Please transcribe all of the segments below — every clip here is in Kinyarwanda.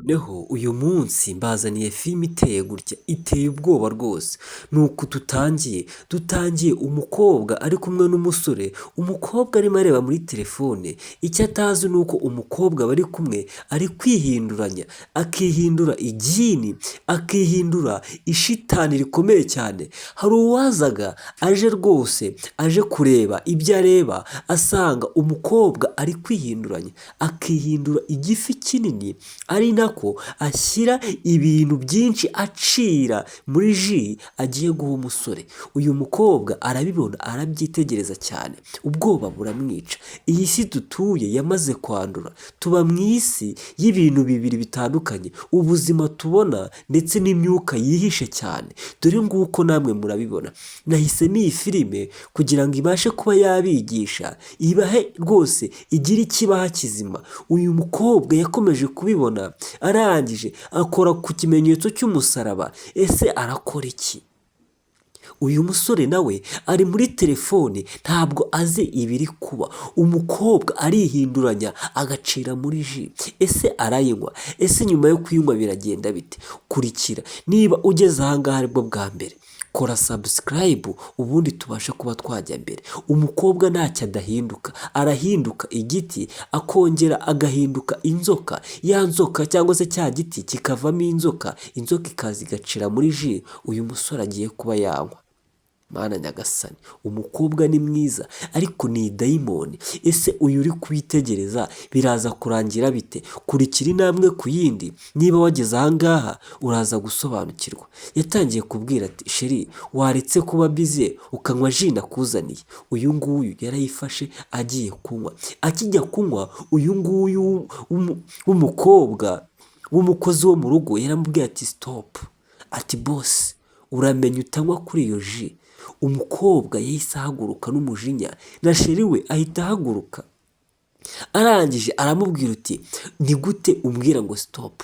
Noneho uyu munsi mbazaniye filime iteye gutya, iteye ubwoba rwose. Ni uku dutangiye umukobwa ari kumwe n'umusore, umukobwa arimo areba muri telefone, icyo atazi ni uko umukobwa bari kumwe ari kwihinduranya, akihindura igini, akihindura ishitani rikomeye cyane. Hari uwazaga aje rwose, aje kureba ibyo areba, asanga umukobwa ari kwihinduranya, akihindura igifi kinini, ari nako ashyira ibintu byinshi acira muri ji agiye guha umusore. Uyu mukobwa arabibona, arabyitegereza cyane, ubwoba buramwica. Iyi si dutuye yamaze kwandura, tuba mu isi y'ibintu bibiri bitandukanye, ubuzima tubona ndetse n'imyuka yihishe cyane. Dore nguko namwe murabibona. Nahisemo iyi filime kugira ngo ibashe kuba yabigisha, ibahe rwose igire ikibaha kizima. Uyu mukobwa yakomeje kubibona, arangije akora ku kimenyetso cy'umusaraba. Ese arakora iki? Uyu musore nawe ari muri telefone, ntabwo azi ibiri kuba. Umukobwa arihinduranya agacira muri ji. Ese arayinywa? Ese nyuma yo kuyinywa biragenda bite? Kurikira, niba ugeze ahangaha aribwo bwa mbere, kora subscribe ubundi tubashe kuba twajya mbere. Umukobwa ntacyo adahinduka, arahinduka igiti akongera agahinduka inzoka. Ya nzoka cyangwa se cya giti kikavamo inzoka, inzoka ikaza igacira muri ji uyu musore agiye kuba yanywa. Mana nyagasani, umukobwa ni mwiza ariko ni dayimoni. Ese uyu uri kwitegereza biraza kurangira bite? Kurikira intambwe ku yindi, niba wageze ahangaha uraza gusobanukirwa. Yatangiye kubwira ati sheri, waretse kuba bize ukanywa ji nakuzaniye. Uyu nguyu yarayifashe agiye kunywa. Akijya kunywa, uyu nguyu w'umukobwa w'umukozi wo mu rugo yaramubwiye ati stop, ati boss uramenya utanywa kuri iyo ji. Umukobwa yahise ahaguruka n'umujinya, na sheri we ahita ahaguruka. Arangije aramubwira uti ni gute umbwira ngo stop?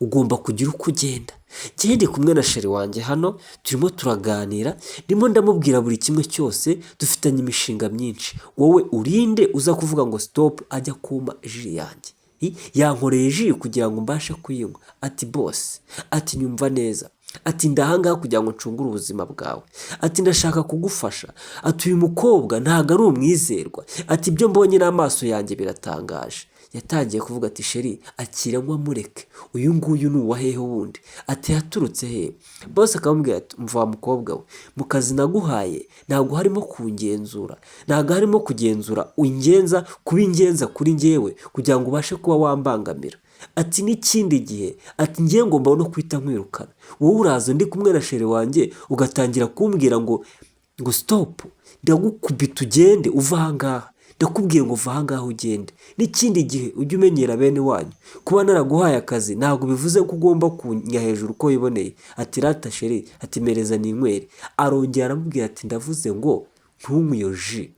Ugomba kugira uko ugenda. Njye ndi kumwe na sheri wanjye hano, turimo turaganira, ndimo ndamubwira buri kimwe cyose, dufitanye imishinga myinshi. Wowe urinde uza kuvuga ngo stop ajya kuma ji yanjye. Yankoreye ji kugira ngo mbashe kuyinywa. Ati boss, ati nyumva neza, ati ndahangaha kugira ngo ncungure ubuzima bwawe, ati ndashaka kugufasha. Ati uyu mukobwa ntabwo ari umwizerwa, ati ibyo mbonye n'amaso yanjye biratangaje. Yatangiye kuvuga ati sheri akira nywa mureke, uyu nguyu ni uwahehe wundi? Ati yaturutse he? Bose akamubwira ati mva mukobwa we, mu kazi naguhaye ntabwo harimo kungenzura, ntabwo harimo kugenzura ungenza kuba ingenza kuri njyewe kugira ngo ubashe kuba wambangamira. Ati n'ikindi gihe, ati ngiye ngomba no kwita nkwirukana. Wowe uraza ndi kumwe na sheri wanjye ugatangira kumbwira ngo stop, ndagukubita ugende uva ahangaha. Ndakubwiye ngo uva ahangaha ugende. N'ikindi gihe ujye umenyera bene wanyu. Kuba naraguhaye akazi ntabwo bivuze ko ugomba kunya hejuru uko wiboneye. Ati rata sheri, ati mereza ninywere. Arongera aramubwira ati ndavuze ngo ntunywe iyo ji.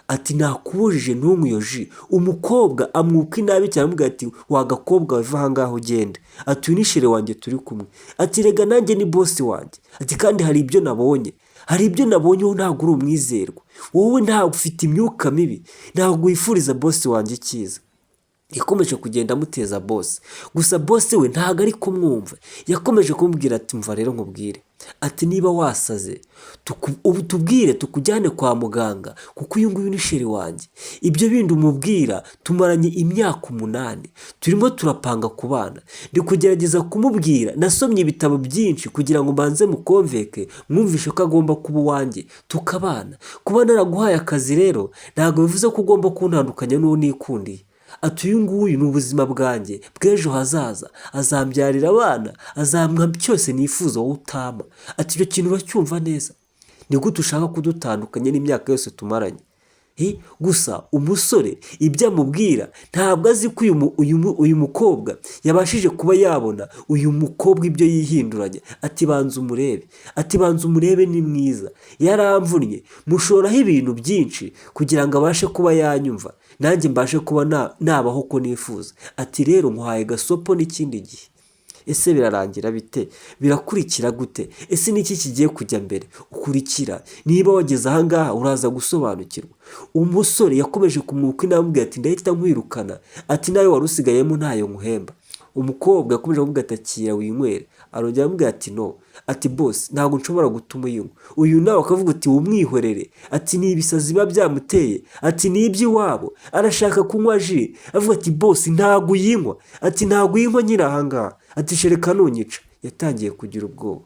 Ati nakubujije ntunywe iyo ji. Umukobwa amwuka inabi cyane aramubwira ati wagakobwa wava ahangaha ugende. Ati uyu ni sheri wanjye turi kumwe. Ati rega nanjye ni boss wanjye. Ati kandi hari ibyo nabonye, hari ibyo nabonye, wowe ntabwo uri umwizerwa, wowe ntabwo ufite imyuka mibi, ntabwo wifuriza boss wanjye icyiza. Yakomeje kugenda amuteza boss, gusa boss we ntabwo ari kumwumva. Yakomeje kumubwira ati mva rero nkubwire, ati niba wasaze ubu tubwire tukujyane kwa muganga, kuko uyu nguyu ni sheri wanjye. Ibyo bindi umubwira tumaranye imyaka 8, turimo turapanga ku bana. Ndi kugerageza kumubwira, nasomye ibitabo byinshi kugira ngo mbanze mukonveke, mwumvishe ko agomba kuba uwanjye tukabana. Kuba naraguhaye akazi rero ntabwo bivuze ko ugomba kuntandukanya n'uwo nikundiye. Ati uyu nguyu ni ubuzima bwanjye bw'ejo hazaza, azambyarira abana, azampa cyose nifuza wowe utama. Ati icyo kintu uracyumva neza? Ni gute ushaka kudutandukanya n'imyaka yose tumaranye? Gusa umusore ibyo amubwira ntabwo azi ko uyu mukobwa yabashije kuba yabona uyu mukobwa ibyo yihinduranya. Ati banza umurebe, ati banza umurebe ni mwiza, yaramvunnye, mushoraho ibintu byinshi kugira ngo abashe kuba yanyumva, nanjye mbashe kuba nabaho ko nifuza. Ati rero nkuhaye gasopo n'ikindi gihe. Ese birarangira bite? Birakurikira gute? Ese niki kigiye kujya mbere? Ukurikira, niba wageze ahangaha uraza gusobanukirwa. Umusore yakomeje kumwuka inambwe ati ndahita nkwirukana, ati nawe wari usigayemo ntayo nkuhemba. umukobwa yakomeje kuvuga ati akira winywere, arongera aramubwira ati no, ati boss ntabwo nshobora gutuma uyinywa. Uyu nawe akavuga ati umwihorere, ati ni ibisazi biba byamuteye, ati ni iby'iwabo arashaka kunywa ji, avuga ati boss ntabwo uyinywa, ati ntabwo uyinywa nyiri ahangaha, ati shereka nunyica. Yatangiye kugira ubwoba,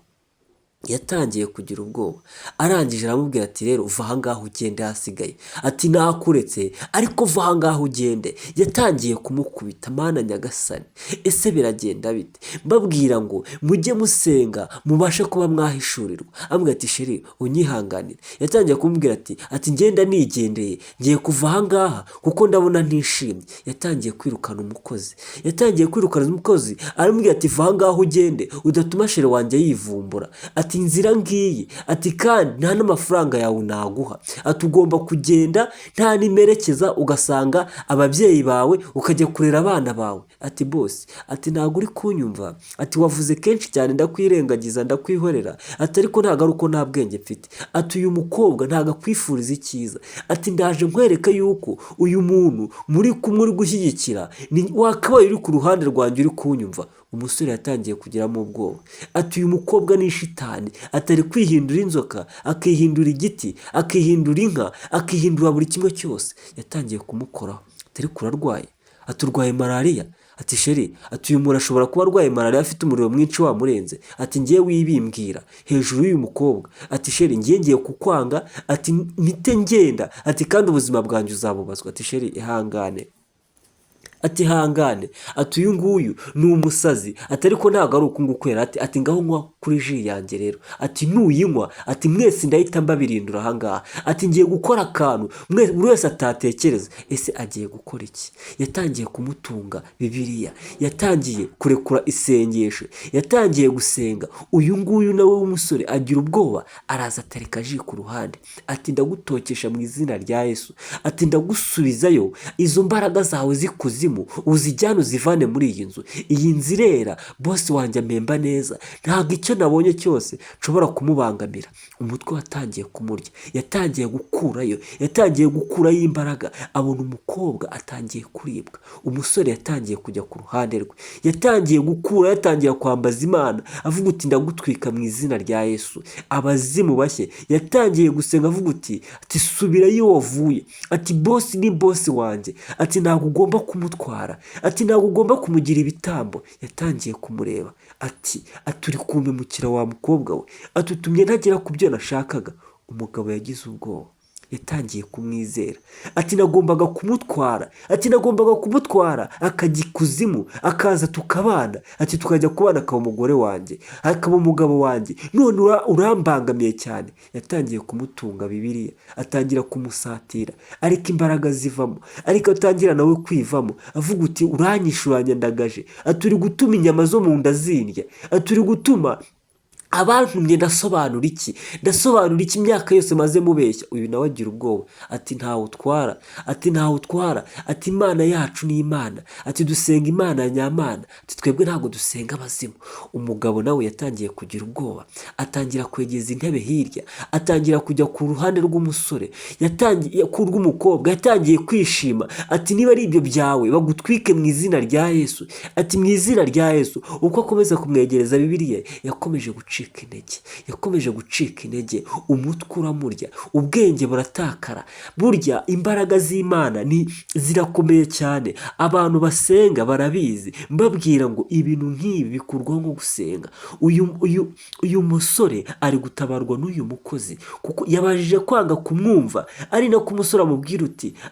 yatangiye kugira ubwoba, arangije aramubwira ati rero uva ahangaha ugende hasigaye, ati nakuretse ariko va ahangaha ugende. Yatangiye kumukubita, mana nyagasani ese biragenda bite? Mbabwira ngo mujye musenga mubashe kuba mwahishurirwa. Amubwira ati sheri unyihanganire. Yatangiye kumubwira ati ngenda nigendeye, ngiye kuva ahangaha kuko ndabona ntishimye. Yatangiye kwirukana umukozi, yatangiye kwirukana umukozi, aramubwira ati va ahangaha ugende udatuma sheri wanjye yivumbura, ati inzira ngiyi, ati kandi nta n'amafaranga yawe naguha, ati ugomba kugenda nta nimerekeza ugasanga ababyeyi bawe ukajya kurera abana bawe. Ati boss, ati ntabwo uri kunyumva, ati wavuze kenshi cyane ndakwirengagiza ndakwihorera, ati ariko ntabwo ari uko nta bwenge mfite, ati uyu mukobwa ntabwo akwifuriza icyiza, ati ndaje nkwereka yuko uyu muntu muri kumwe uri gushyigikira wakabaye uri ku ruhande rwanjye uri kunyumva. Umusore yatangiye kugiramo ubwoba, ati uyu mukobwa ni shitani, atari kwihindura inzoka, akihindura igiti, akihindura inka, akihindura buri kimwe cyose. Yatangiye kumukoraho, atari kurarwaye, ati urwaye malariya, ati sheri, ati uyu muntu ashobora kuba arwaye malariya afite umuriro mwinshi wamurenze, ati ngiye wibimbwira hejuru y'uyu mukobwa, ati sheri ngiye kukwanga, ati mpite ngenda, ati kandi ubuzima bwanjye uzabubazwa. Ati sheri ihangane, ati hangane, ati uyu nguyu ni umusazi, ati ariko ntabwo ari ukungukwera, ati ngaho nywa kuri ji yanjye rero, ati nuyinywa, ati mwese ndahita mbabirindura ahangaha, ati ngiye gukora akantu buri wese atatekereza. Ese agiye gukora iki? Yatangiye kumutunga Bibiliya, yatangiye kurekura isengesho, yatangiye gusenga. Uyu nguyu nawe w'umusore agira ubwoba, araza atereka ji ku ruhande, ati ndagutokesha mu izina rya Yesu, ati ndagusubizayo izo mbaraga zawe zikuzimu, uzijyane uzivane muri iyi nzu, iyi nzu irera, bosi wanjye amemba neza, ntabwo icyo nabonye cyose nshobora kumubangamira. Umutwe watangiye kumurya, yatangiye gukurayo, yatangiye gukurayo imbaraga, abona umukobwa atangiye kuribwa. Umusore yatangiye kujya ku ruhande rwe, yatangiye gukura, yatangiye kwambaza Imana, avuga uti ndagutwika mu izina rya Yesu. Abazimu bashye, yatangiye gusenga avuga ati subira iyo wavuye, ati bosi ni bosi wanjye, ati ntabwo ugomba kumutwara, ati ntabwo ugomba kumugira ibitambo. Yatangiye kumureba, ati uri kumpemukira wa mukobwa we, ati utumye ntagera ku byo nashakaga. Umugabo yagize ubwoba, yatangiye kumwizera, ati nagombaga kumutwara, ati nagombaga kumutwara akajya ikuzimu, akaza tukabana, ati tukajya kubana, akaba umugore wanjye, akaba umugabo wanjye, none urambangamiye cyane. Yatangiye kumutunga Bibiliya, atangira kumusatira, ariko imbaraga zivamo, ariko atangira nawe kwivamo, avuga uti uranyishuranya ndagaje, ati uri gutuma inyama zo mu nda zindya, ati uri gutuma abantumye ndasobanura iki imyaka yose maze mubeshya. Uyu nawe agira ubwoba, ati ntawe utwara, ati Imana yacu ni Imana, ati dusenga Imana ya nyamana, ati twebwe ntabwo dusenga abazimu. Umugabo nawe yatangiye kugira ubwoba, atangira kwegeza intebe hirya, atangira kujya ku ruhande rw'umusore, rw'umukobwa, yatangiye kwishima, ati niba ari ibyo byawe bagutwike mu izina rya Yesu, ati mu izina rya Yesu. Uko akomeza kumwegereza Bibiliya, yakomeje gucika intege, umutwe uramurya, ubwenge buratakara. Burya imbaraga z'Imana zirakomeye cyane, abantu basenga barabizi. Mbabwira ngo ibintu nk'ibi bikurwaho nko gusenga. Uyu musore ari gutabarwa n'uyu mukozi, kuko yabajije kwanga kumwumva, ari nako umusore amubwira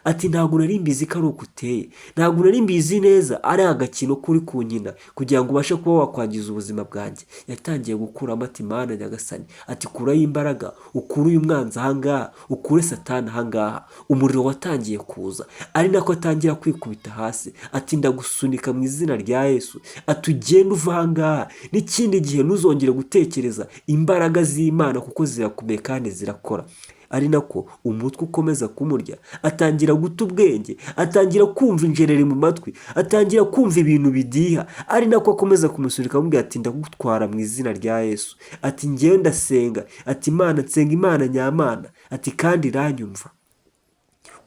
ati ntabwo nari mbizi ko ari uko uteye, ntabwo nari mbizi neza ari agakino kuri kunyina kugira ngo ubashe kuba wakwangiza ubuzima bwanjye. Yatangiye gukuramo ati Mana nyagasani, ati kurayo imbaraga, ukure uyu mwanzi ahangaha, ukure satani ahangaha. Umuriro watangiye kuza, ari nako atangira kwikubita hasi, ati ndagusunika mu izina rya Yesu, ati ugende uva ahangaha, n'ikindi gihe ntuzongere gutekereza imbaraga z'Imana kuko zirakomeye kandi zirakora. Ari nako umutwe ukomeza kumurya, atangira guta ubwenge, atangira kumva injereri mu matwi, atangira kumva ibintu bidiha. Ari nako akomeza kumusunika amubwira ati ndagutwara mu izina rya Yesu, ati ngewe ndasenga, ati Imana nsenga Imana nyamana, ati kandi iranyumva.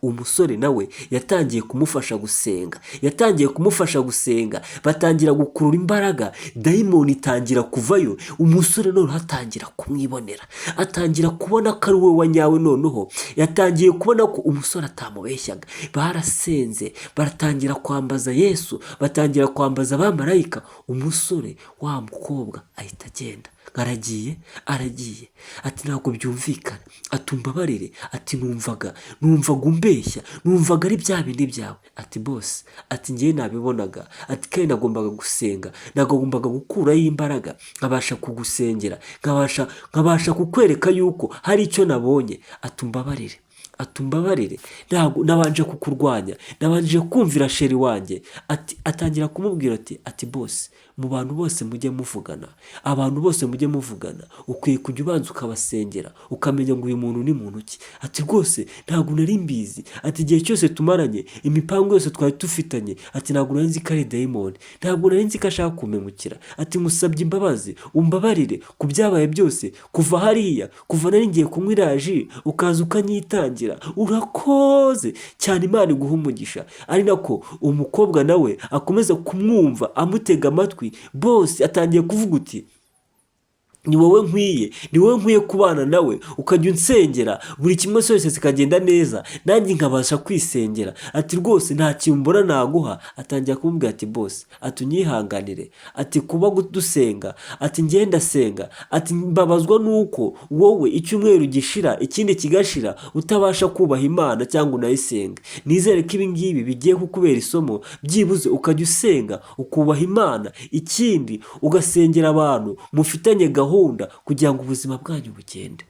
umusore nawe yatangiye kumufasha gusenga, batangira gukurura imbaraga, dayimoni itangira kuvayo, umusore noneho atangira kumwibonera, atangira kubona ko ari we wa nyawe. Noneho yatangiye kubona ko umusore atamubeshyaga. Barasenze, baratangira kwambaza Yesu, batangira kwambaza abamarayika. Umusore wa mukobwa ahita agenda, aragiye ati ntabwo byumvikana, ati umbabarire, ati numvaga umbeshya, numvaga ari bya bindi byawe. Ati bose, ati ngewe nabibonaga, ati kandi nagombaga gusenga, nagombaga gukuraho imbaraga, nkabasha kugusengera, nkabasha kukwereka yuko hari icyo nabonye. Ati umbabarire, ntabwo nabanje kukurwanya, nabanje kumvira sheri wanjye. Atangira kumubwira ati bose, mu bantu bose mujye muvugana, ukwiye kujya ubanza ukabasengera, ukamenya ngo uyu muntu ni muntu ki. Ati rwose ntabwo nari mbizi, ati igihe cyose tumaranye, imipango yose twari dufitanye, ati ntabwo nari nzi ko ari dayimoni, ntabwo nari nzi ko ashaka kumpemukira. Ati musabye imbabazi, umbabarire ku byabaye byose, kuva hariya, kuva nari ngiye kunywa iraji ukaza ukanyitangira, urakoze cyane, Imana iguha umugisha. Ari nako umukobwa nawe akomeza kumwumva, amutega amatwi. Bose atangiye kuvuga uti ni wowe nkwiye kubana nawe, ukajya unsengera, buri kimwe cyose kikagenda neza, nanjye nkabasha kwisengera. Ati rwose nta kintu mbona naguha. Atangira kumubwira ati bose, ati unyihanganire, ati kuba dusenga, ati ngenda senga, ati mbabazwa nuko wowe icyumweru gishira ikindi kigashira utabasha kubaha Imana cyangwa unayisenga. Nizere ko ibi ngibi bigiye kukubera isomo, byibuze ukajya usenga, ukubaha Imana, ikindi ugasengera abantu mufitanye gahunda kugira ngo ubuzima bwanyu bugende.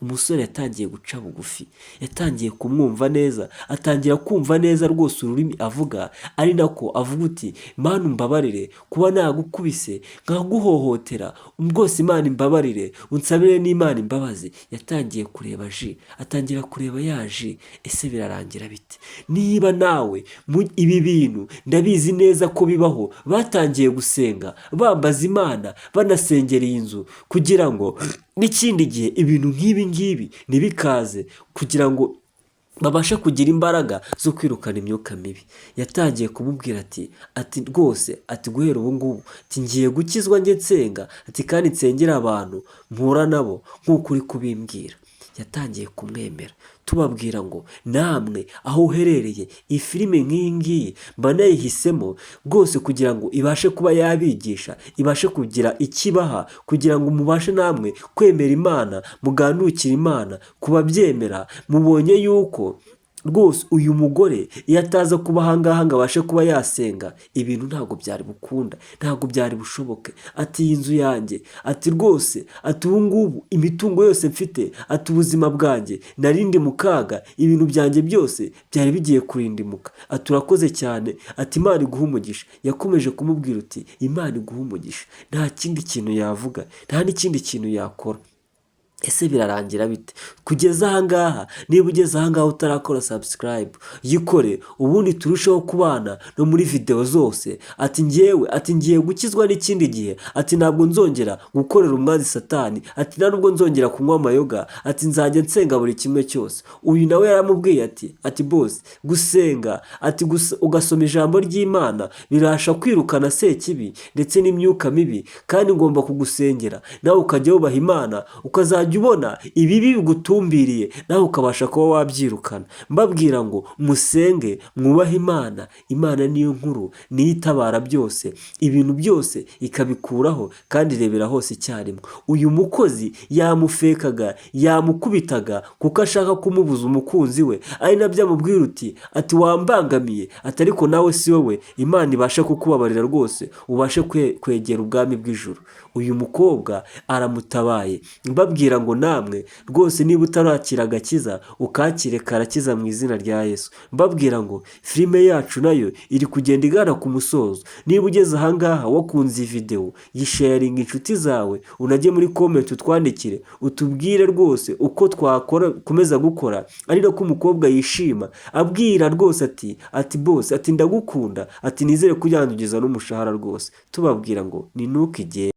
Umusore yatangiye guca bugufi, yatangiye kumwumva neza, atangira kumva neza rwose ururimi avuga. Ari nako avuga uti Mana umbabarire kuba nagukubise nkaguhohotera, rwose Imana imbabarire, unsabire n'Imana imbabazi. Yatangiye kureba ji, atangira kureba ya ji, ese birarangira bite? Niba nawe ibi bintu ndabizi neza ko bibaho, batangiye gusenga, bambaza Imana, banasengera iyi nzu, kugira ngo n'ikindi gihe ibintu nk'ibi ngibi ntibikaze, kugira ngo babashe kugira imbaraga zo kwirukana imyuka mibi. Yatangiye kumubwira ati rwose, ati guhera ubu ngubu, ati ngiye gukizwa njye nsenga, ati kandi nsengera abantu mpura nabo nk'uko uri kubimbwira. Yatangiye kumwemera. Tubabwira ngo namwe aho uherereye, iyi filime nk'iyi ngiyi mba nayihisemo rwose kugira ngo ibashe kuba yabigisha, ibashe kugira ikibaha, kugira ngo mubashe namwe kwemera Imana, muganukire Imana. Kubabyemera mubonye yuko rwose uyu mugore iyo ataza kuba ahangaha ngo abashe kuba yasenga, ibintu ntabwo byari bukunda, ntabwo byari bushoboke. Ati iyi nzu yanjye, ati rwose, ati ubu ngubu imitungo yose mfite, ati ubuzima bwanjye narindi mu kaga, ibintu byanjye byose byari bigiye kurindimuka. Ati urakoze cyane, ati Imana iguha umugisha. Yakomeje kumubwira uti Imana iguha umugisha. Nta kindi kintu yavuga, nta n'ikindi kintu yakora. Ese birarangira bite? Kugeza ahangaha, niba ugeze ahangaha utarakora subscribe, yikore, ubundi turusheho kubana no muri video zose. Ati ngiye gukizwa n'ikindi gihe, ati ntabwo nzongera gukorera umwanzi Satani, ati nta nubwo nzongera kunywa amayoga, ati nzajya nsenga buri kimwe cyose. Uyu nawe yaramubwiye ati bose, gusenga, ati ugasoma ijambo ry'Imana birasha kwirukana sekibi ndetse n'imyuka mibi, kandi ngomba kugusengera nawe ukajya wubaha Imana, ukazajya ubona ibibi bigutumbiriye, nawe ukabasha kuba wabyirukana. Mbabwira ngo musenge, mwubahe Imana. Imana niyo nkuru, niyo itabara byose, ibintu byose ikabikuraho kandi irebera hose icyarimwe. Uyu mukozi yamufekaga, yamukubitaga kuko ashaka kumubuza umukunzi we, ari nabyo amubwira ati wambangamiye, ati ariko nawe si wowe, Imana ibashe kukubabarira rwose, ubashe kwegera ubwami bw'ijuru. Uyu mukobwa aramutabaye. Mbabwira ngo namwe rwose niba utarakira agakiza, ukakire karakiza mu izina rya Yesu. Mbabwira ngo filime yacu nayo iri kugenda igana ku musozo. Niba ugeze ahangaha wakunze iyi video, yisharinga inshuti zawe, unajye muri comment utwandikire, utubwire rwose uko twakora komeza gukora. Ari nako umukobwa yishima, abwira rwose ati bose, ati ndagukunda, ati nizere kujyandugeza n'umushahara rwose. Tubabwira ngo ni nuko igihe